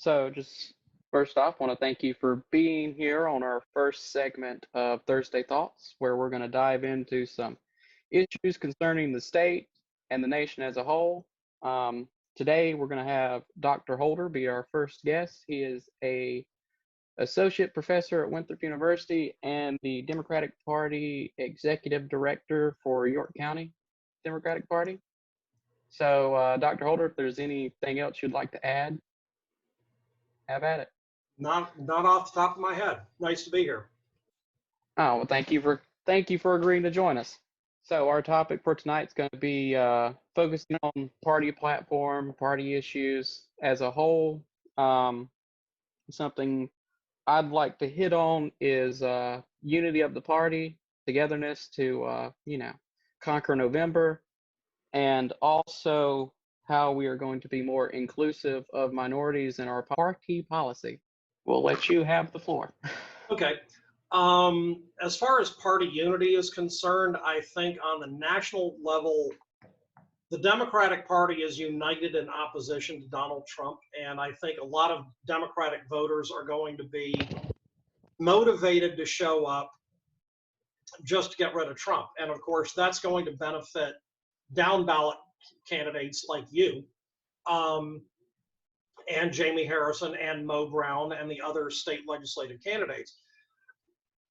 So, just first off, want to thank you for being here on our first segment of Thursday Thoughts, where we're going to dive into some issues concerning the state and the nation as a whole. Today, we're going to have Dr. Holder be our first guest. He is a associate professor at Winthrop University and the Democratic Party executive director for York County Democratic Party. So, Dr. Holder, if there's anything else you'd like to add, have at it. Not off the top of my head. Nice to be here. Oh, well, thank you for agreeing to join us. So our topic for tonight is going to be focusing on party platform, party issues as a whole. Something I'd like to hit on is unity of the party, togetherness to conquer November, and also how we are going to be more inclusive of minorities in our party policy. We'll let you have the floor. Okay. As far as party unity is concerned, I think on the national level, the Democratic Party is united in opposition to Donald Trump, and I think a lot of Democratic voters are going to be motivated to show up just to get rid of Trump. And of course, that's going to benefit down ballot candidates like you, and Jamie Harrison and Mo Brown and the other state legislative candidates.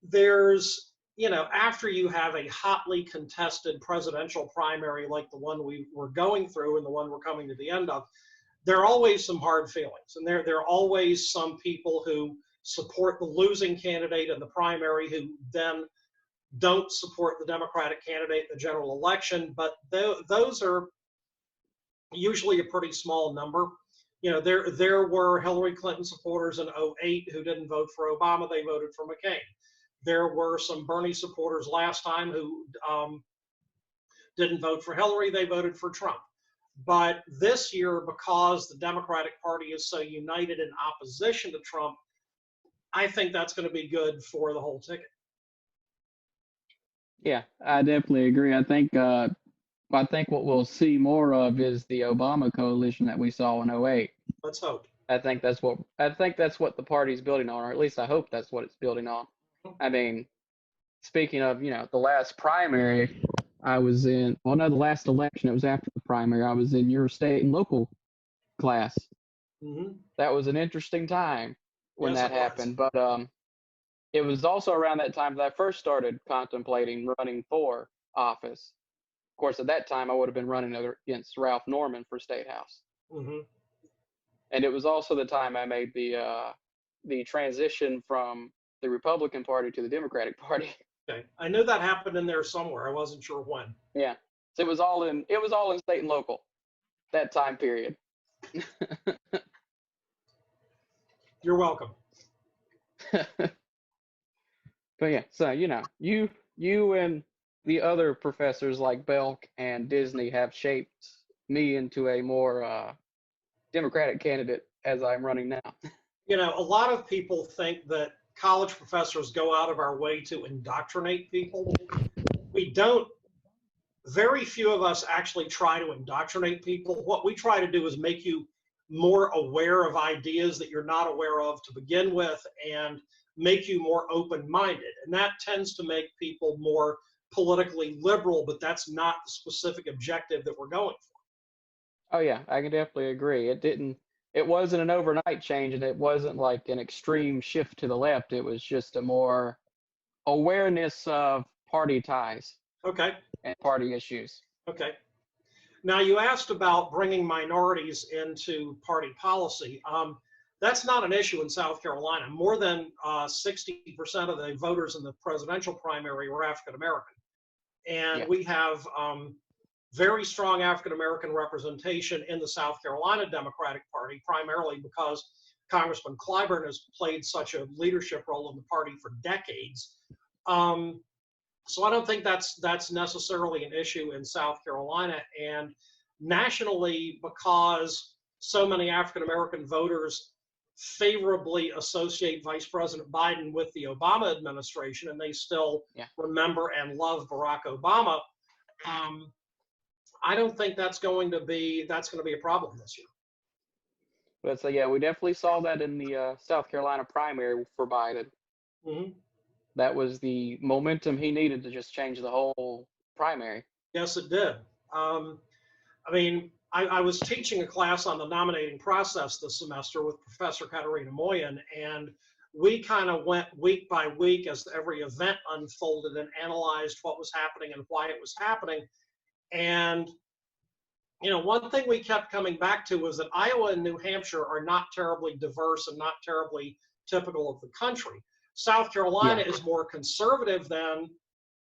There's, after you have a hotly contested presidential primary like the one we were going through and the one we're coming to the end of, there are always some hard feelings. And there are always some people who support the losing candidate in the primary who then don't support the Democratic candidate in the general election. But those are usually a pretty small number. There were Hillary Clinton supporters in 2008 who didn't vote for Obama. They voted for McCain. There were some Bernie supporters last time who didn't vote for Hillary. They voted for Trump. But this year, because the Democratic Party is so united in opposition to Trump, I think that's going to be good for the whole ticket. Yeah, I definitely agree. I think what we'll see more of is the Obama coalition that we saw in 2008. Let's hope. I think that's what the party's building on, or at least I hope that's what it's building on. I mean, speaking of, the last primary I was in, the last election, it was after the primary. I was in your state and local class. Mm-hmm. That was an interesting time when Yes, that happened. But it was also around that time that I first started contemplating running for office. Of course, at that time, I would have been running against Ralph Norman for State House. Mm-hmm. And it was also the time I made the transition from the Republican Party to the Democratic Party. Okay, I knew that happened in there somewhere. I wasn't sure when. Yeah, so it was all in state and local, that time period. You're welcome. But yeah, so you and the other professors like Belk and Disney have shaped me into a more Democratic candidate as I'm running now. A lot of people think that college professors go out of our way to indoctrinate people. We don't. Very few of us actually try to indoctrinate people. What we try to do is make you more aware of ideas that you're not aware of to begin with and make you more open-minded. And that tends to make people more politically liberal, but that's not the specific objective that we're going for. Oh yeah, I can definitely agree. It wasn't an overnight change, and it wasn't like an extreme shift to the left. It was just a more awareness of party ties. Okay. And party issues. Okay. Now, you asked about bringing minorities into party policy. That's not an issue in South Carolina. More than 60% of the voters in the presidential primary were African American. And we have very strong African American representation in the South Carolina Democratic Party, primarily because Congressman Clyburn has played such a leadership role in the party for decades. So I don't think that's necessarily an issue in South Carolina. And nationally, because so many African American voters favorably associate Vice President Biden with the Obama administration, and they still remember and love Barack Obama, I don't think that's going to be a problem this year. But so yeah, we definitely saw that in the South Carolina primary for Biden. Hmm. That was the momentum he needed to just change the whole primary. Yes, it did. Um, I mean, I was teaching a class on the nominating process this semester with Professor Katerina Moyen, and we kind of went week by week as every event unfolded and analyzed what was happening and why it was happening. And one thing we kept coming back to was that Iowa and New Hampshire are not terribly diverse and not terribly typical of the country. South Carolina Yeah, is more conservative than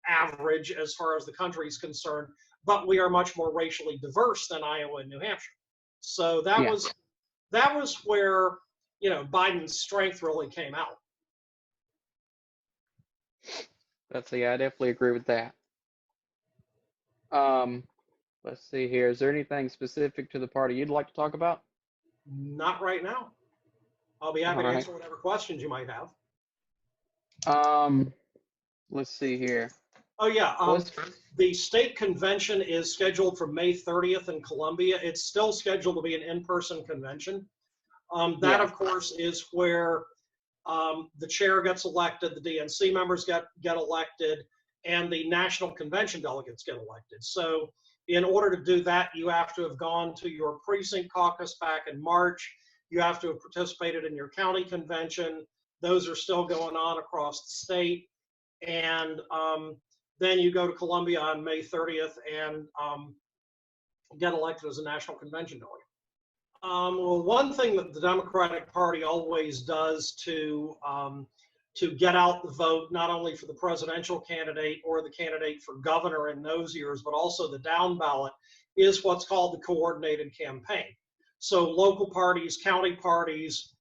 average as far as the country is concerned, but we are much more racially diverse than Iowa and New Hampshire. So that yeah, was where Biden's strength really came out. that's yeah, I definitely agree with that. Um, let's see here. Is there anything specific to the party you'd like to talk about? Not right now. I'll be All happy to right. answer whatever questions you might have. Um, let's see here. Oh yeah, What's the state convention is scheduled for May 30th in Columbia. It's still scheduled to be an in-person convention. That, yeah, of course, is where the chair gets elected, the DNC members get elected, and the national convention delegates get elected. So in order to do that, you have to have gone to your precinct caucus back in March. You have to have participated in your county convention. Those are still going on across the state. And then you go to Columbia on May 30th and get elected as a national convention delegate. Well, one thing that the Democratic Party always does to get out the vote, not only for the presidential candidate or the candidate for governor in those years, but also the down ballot, is what's called the coordinated campaign. So local parties, county parties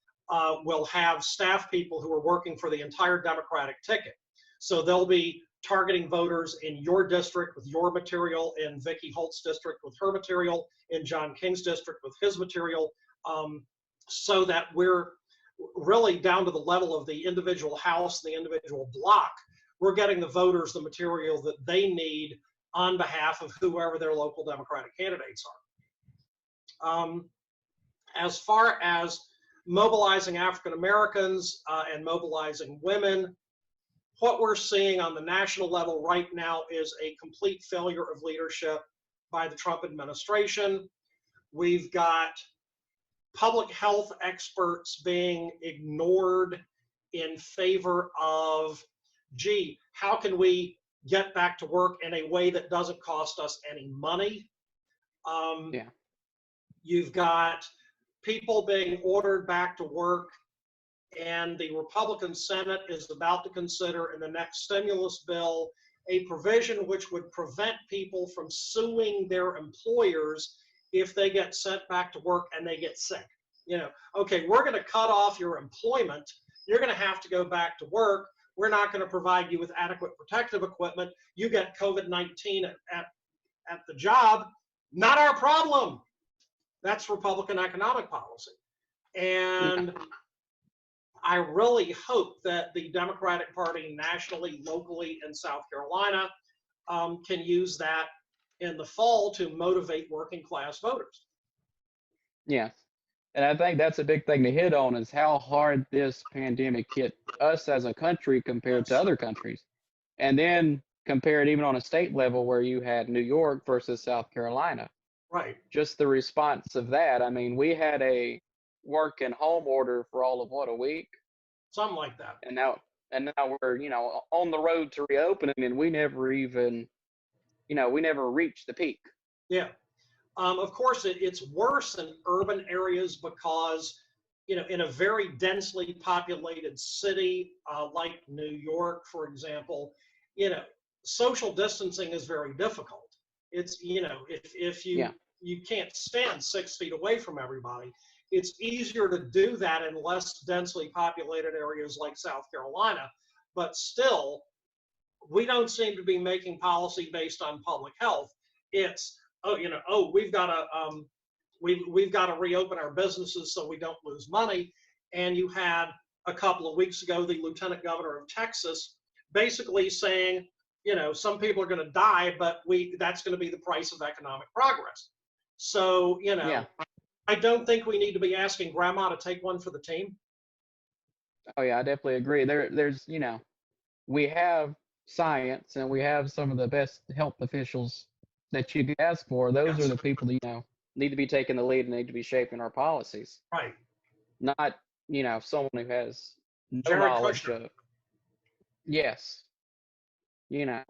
will have staff people who are working for the entire Democratic ticket. So they'll be targeting voters in your district with your material, in Vicky Holt's district with her material, in John King's district with his material, so that we're really down to the level of the individual house, the individual block. We're getting the voters the material that they need on behalf of whoever their local Democratic candidates are. As far as mobilizing African Americans and mobilizing women, what we're seeing on the national level right now is a complete failure of leadership by the Trump administration. We've got public health experts being ignored in favor of, gee, how can we get back to work in a way that doesn't cost us any money? yeah, You've got people being ordered back to work, and the Republican Senate is about to consider in the next stimulus bill a provision which would prevent people from suing their employers if they get sent back to work and they get sick. Okay, we're going to cut off your employment. You're going to have to go back to work. We're not going to provide you with adequate protective equipment. You get COVID-19 at the job. Not our problem. That's Republican economic policy. yeah, And I really hope that the Democratic Party nationally, locally in South Carolina can use that in the fall to motivate working class voters. yeah. And I think that's a big thing to hit on is how hard this pandemic hit us as a country compared to Yes, other countries. And then compare it even on a state level where you had New York versus South Carolina. right. Just the response of that. I mean, we had a work and home order for all of what, a week? Something like that. And now we're, on the road to reopening and we never even, we never reached the peak. Yeah. Of course, it's worse in urban areas because, in a very densely populated city like New York, for example, social distancing is very difficult. It's, if Yeah. you can't stand 6 feet away from everybody, it's easier to do that in less densely populated areas like South Carolina. But still, we don't seem to be making policy based on public health. It's, we've got to we've got to reopen our businesses so we don't lose money. And you had a couple of weeks ago the lieutenant governor of Texas basically saying, some people are going to die, but that's going to be the price of economic progress. So Yeah. I don't think we need to be asking grandma to take one for the team. Oh yeah, I definitely agree. There's, we have science and we have some of the best health officials that you could ask for. Those are Yes, the people that, need to be taking the lead and need to be shaping our policies, right. not, someone who has no Jared knowledge Kushner. of, yes, you know,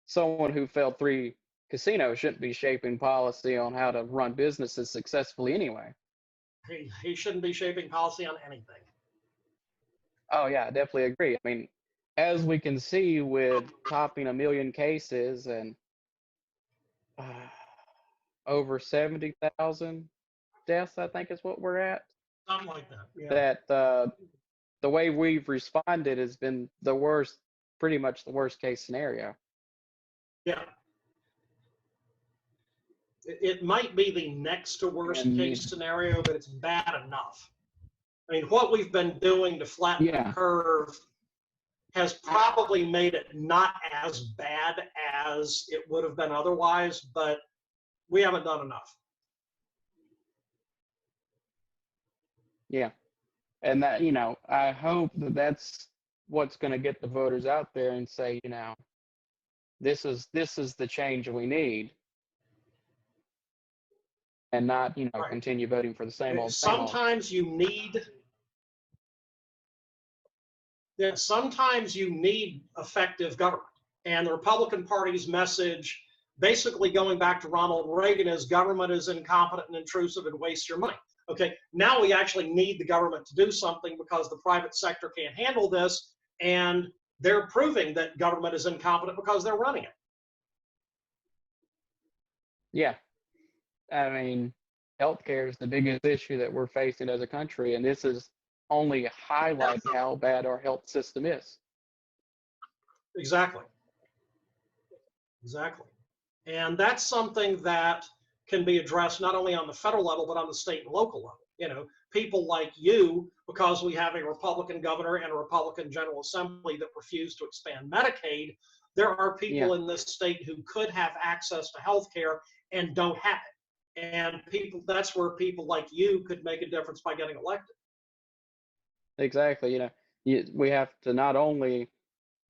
someone who failed 3 casinos shouldn't be shaping policy on how to run businesses successfully anyway. He shouldn't be shaping policy on anything. Oh yeah, I definitely agree. I mean, as we can see with topping 1 million cases and uh, over 70,000 deaths, I think is what we're at. Something like that. Yeah. That the way we've responded has been the worst, pretty much the worst case scenario. Yeah. It might be the next to worst case scenario, but it's bad enough. I mean, what we've been doing to flatten the curve has probably made it not as bad as it would have been otherwise, but we haven't done enough. Yeah. And that, I hope that that's what's going to get the voters out there and say, this is the change we need, and not, Right. continue voting for the same old, same old. Sometimes you need effective government. And the Republican Party's message, basically going back to Ronald Reagan, is government is incompetent and intrusive and wastes your money. Okay, now we actually need the government to do something because the private sector can't handle this, and they're proving that government is incompetent because they're running it. Yeah. I mean, healthcare is the biggest issue that we're facing as a country, and this is only highlighting how bad our health system is. Exactly. Exactly. And that's something that can be addressed not only on the federal level, but on the state and local level. People like you, because we have a Republican governor and a Republican General Assembly that refuse to expand Medicaid, there are people in this state who could have access to health care and don't have it. And that's where people like you could make a difference by getting elected. Exactly. We have to not only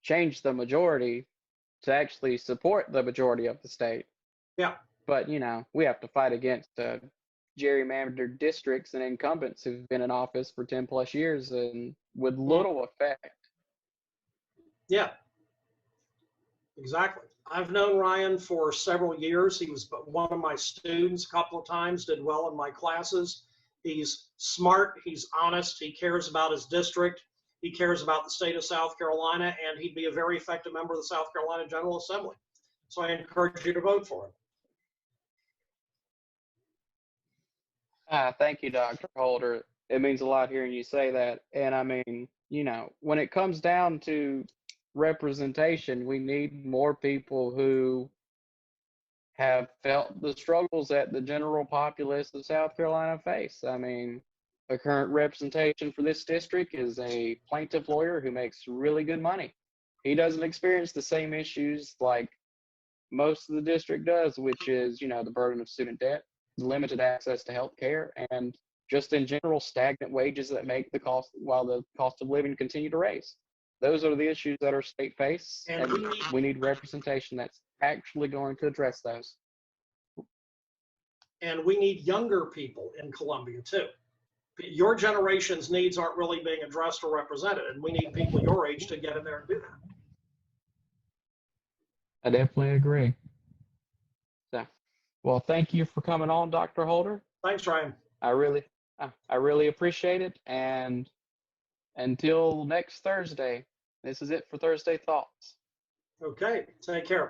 change the majority to actually support the majority of the state. Yeah. But, we have to fight against gerrymandered districts and incumbents who've been in office for 10 plus years and with little effect. Yeah. Exactly. I've known Ryan for several years. He was one of my students a couple of times, did well in my classes. He's smart, he's honest, he cares about his district, he cares about the state of South Carolina, and he'd be a very effective member of the South Carolina General Assembly. So I encourage you to vote for him. Thank you, Dr. Holder. It means a lot hearing you say that. And I mean, when it comes down to representation, we need more people who have felt the struggles that the general populace of South Carolina face. I mean, the current representation for this district is a plaintiff lawyer who makes really good money. He doesn't experience the same issues like most of the district does, which is, the burden of student debt, limited access to health care, and just in general stagnant wages that make the cost of living continue to raise. Those are the issues that our state face, and we need representation that's actually going to address those. And we need younger people in Columbia too. Your generation's needs aren't really being addressed or represented, and we need people your age to get in there and do that. I definitely agree. So, well, thank you for coming on, Dr. Holder. Thanks, Ryan. I really appreciate it. And until next Thursday, this is it for Thursday Thoughts. Okay, take care.